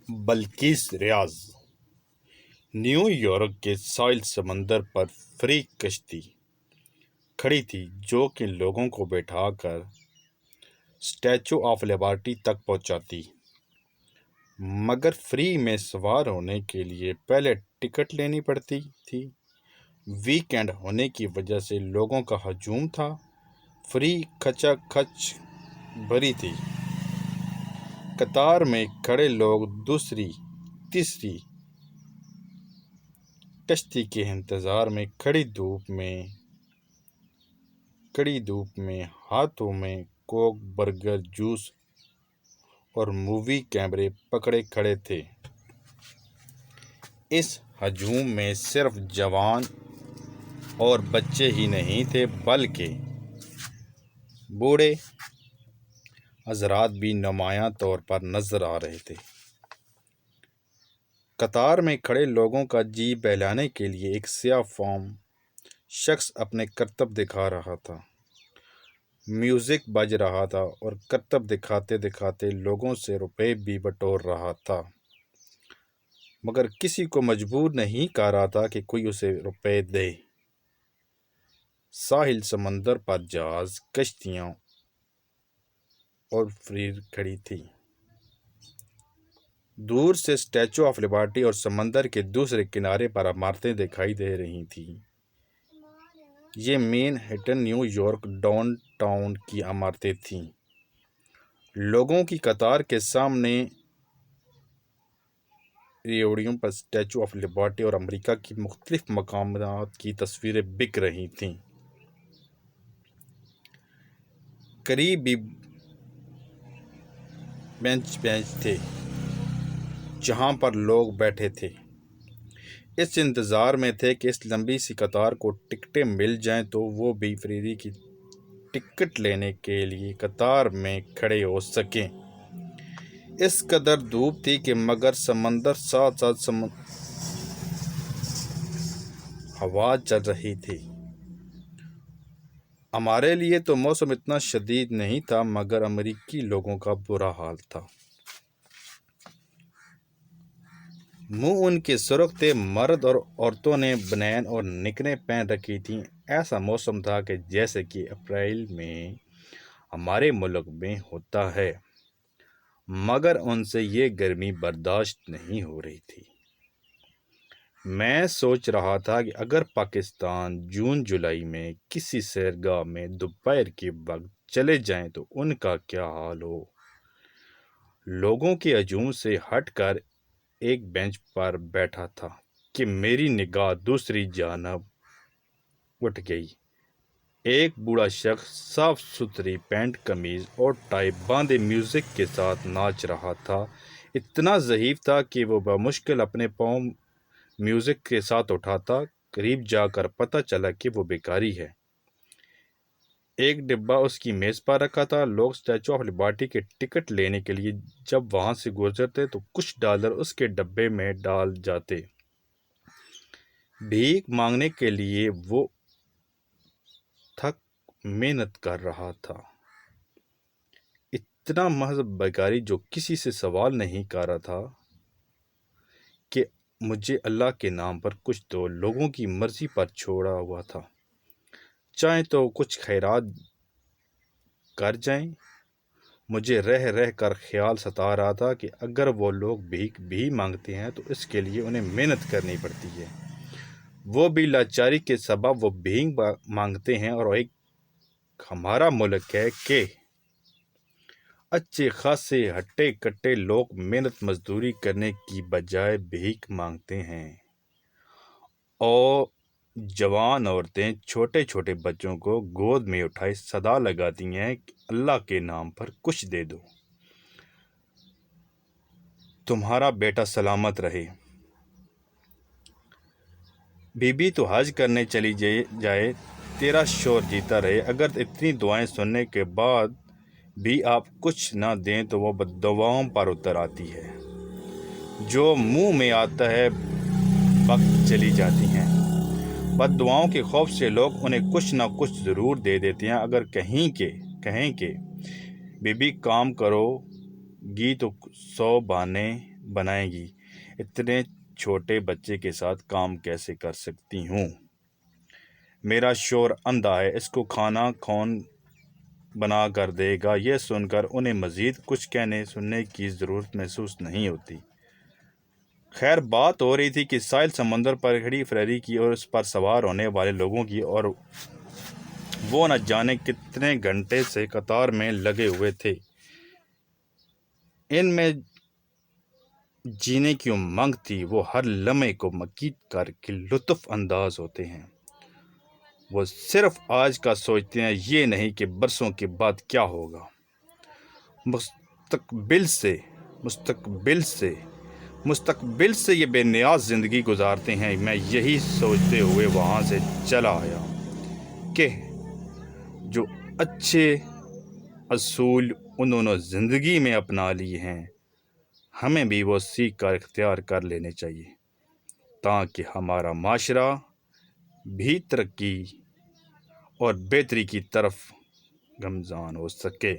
Bilqis Riyadh New York کے ساحل سمندر پر free کشتی کھڑی تھی جو کہ لوگوں کو بٹھا کر اسٹیچو آف لبرٹی تک پہنچاتی، مگر فری میں سوار ہونے کے لیے پہلے ٹکٹ لینی پڑتی تھی۔ ویک اینڈ ہونے کی وجہ سے لوگوں کا ہجوم تھا۔ فری کھچا کھچ بھری تھی۔ قطار میں کھڑے لوگ دوسری تیسری کشتی کے انتظار میں کڑی دھوپ میں ہاتھوں میں کوک، برگر، جوس اور مووی کیمرے پکڑے کھڑے تھے۔ اس ہجوم میں صرف جوان اور بچے ہی نہیں تھے بلکہ بوڑھے حضرات بھی نمایاں طور پر نظر آ رہے تھے۔ قطار میں کھڑے لوگوں کا جی بہلانے کے لیے ایک سیاہ فام شخص اپنے کرتب دکھا رہا تھا۔ میوزک بج رہا تھا اور کرتب دکھاتے دکھاتے لوگوں سے روپے بھی بٹور رہا تھا، مگر کسی کو مجبور نہیں کر رہا تھا کہ کوئی اسے روپے دے۔ ساحل سمندر پر جہاز، کشتیاں اور فری کھڑی تھی۔ دور سے اسٹیچو آف لبرٹی اور سمندر کے دوسرے کنارے پر عمارتیں دکھائی دے رہی تھیں۔ یہ مین ہٹن نیو یارک ڈاؤن ٹاؤن کی عمارتیں تھیں۔ لوگوں کی قطار کے سامنے ریوڑیوں پر اسٹیچو آف لبرٹی اور امریکہ کی مختلف مقامات کی تصویریں بک رہی تھیں۔ قریبی بینچ تھے جہاں پر لوگ بیٹھے تھے، اس انتظار میں تھے کہ اس لمبی سی قطار کو ٹکٹیں مل جائیں تو وہ بھی فری کی ٹکٹ لینے کے لیے قطار میں کھڑے ہو سکیں۔ اس قدر دھوپ تھی کہ مگر سمندر ساتھ ساتھ ہوا چل رہی تھی۔ ہمارے لیے تو موسم اتنا شدید نہیں تھا مگر امریکی لوگوں کا برا حال تھا۔ منہ ان کے سرخ تھے۔ مرد اور عورتوں نے بنین اور نکریں پہن رکھی تھیں۔ ایسا موسم تھا کہ جیسے کہ اپریل میں ہمارے ملک میں ہوتا ہے، مگر ان سے یہ گرمی برداشت نہیں ہو رہی تھی۔ میں سوچ رہا تھا کہ اگر پاکستان جون جولائی میں کسی سیرگاہ میں دوپہر کے وقت چلے جائیں تو ان کا کیا حال ہو۔ لوگوں کے ہجوم سے ہٹ کر ایک بینچ پر بیٹھا تھا کہ میری نگاہ دوسری جانب اٹھ گئی۔ ایک بوڑھا شخص صاف ستھری پینٹ، قمیض اور ٹائی باندھے میوزک کے ساتھ ناچ رہا تھا۔ اتنا ضعیف تھا کہ وہ بمشکل اپنے پاؤں میوزک کے ساتھ اٹھاتا۔ قریب جا کر پتہ چلا کہ وہ بھکاری ہے۔ ایک ڈبہ اس کی میز پر رکھا تھا۔ لوگ اسٹیچو آف لبرٹی کے ٹکٹ لینے کے لیے جب وہاں سے گزرتے تو کچھ ڈالر اس کے ڈبے میں ڈال جاتے۔ بھیک مانگنے کے لیے وہ تھک محنت کر رہا تھا۔ اتنا محض بھکاری جو کسی سے سوال نہیں کر رہا تھا کہ مجھے اللہ کے نام پر کچھ دو، لوگوں کی مرضی پر چھوڑا ہوا تھا، چاہے تو کچھ خیرات کر جائیں۔ مجھے رہ کر خیال ستا رہا تھا کہ اگر وہ لوگ بھیک بھی مانگتے ہیں تو اس کے لیے انہیں محنت کرنی پڑتی ہے، وہ بھی لاچاری کے سبب وہ بھیک مانگتے ہیں، اور ایک ہمارا ملک ہے کہ اچھے خاصے ہٹے کٹے لوگ محنت مزدوری کرنے کی بجائے بھیک مانگتے ہیں، اور جوان عورتیں چھوٹے چھوٹے بچوں کو گود میں اٹھائے صدا لگاتی ہیں کہ اللہ کے نام پر کچھ دے دو، تمہارا بیٹا سلامت رہے، بی بی تو حج کرنے چلی جائے، تیرا شوہر جیتا رہے۔ اگر اتنی دعائیں سننے کے بعد بھی آپ کچھ نہ دیں تو وہ بددعاؤں پر اتر آتی ہے، جو منہ میں آتا ہے بک چلی جاتی ہیں۔ بددعاؤں کے خوف سے لوگ انہیں کچھ نہ کچھ ضرور دے دیتے ہیں۔ اگر کہیں کہ بی بی کام کرو گی تو 100 بہانے بنائیں گی، اتنے چھوٹے بچے کے ساتھ کام کیسے کر سکتی ہوں؟ میرا شوہر اندھا ہے، اس کو کھانا کون بنا کر دے گا؟ یہ سن کر انہیں مزید کچھ کہنے سننے کی ضرورت محسوس نہیں ہوتی۔ خیر، بات ہو رہی تھی کہ ساحل سمندر پر کھڑی فیری کی اور اس پر سوار ہونے والے لوگوں کی، اور وہ نہ جانے کتنے گھنٹے سے قطار میں لگے ہوئے تھے۔ ان میں جینے کی امنگ تھی، وہ ہر لمحے کو مقید کر کے لطف انداز ہوتے ہیں۔ وہ صرف آج کا سوچتے ہیں، یہ نہیں کہ برسوں کے بعد کیا ہوگا۔ مستقبل سے یہ بے نیاز زندگی گزارتے ہیں۔ میں یہی سوچتے ہوئے وہاں سے چلا آیا کہ جو اچھے اصول انہوں نے زندگی میں اپنا لیے ہیں، ہمیں بھی وہ سیکھ کر اختیار کر لینے چاہیے، تاکہ ہمارا معاشرہ بھی ترقی اور بہتری کی طرف گامزن ہو سکے۔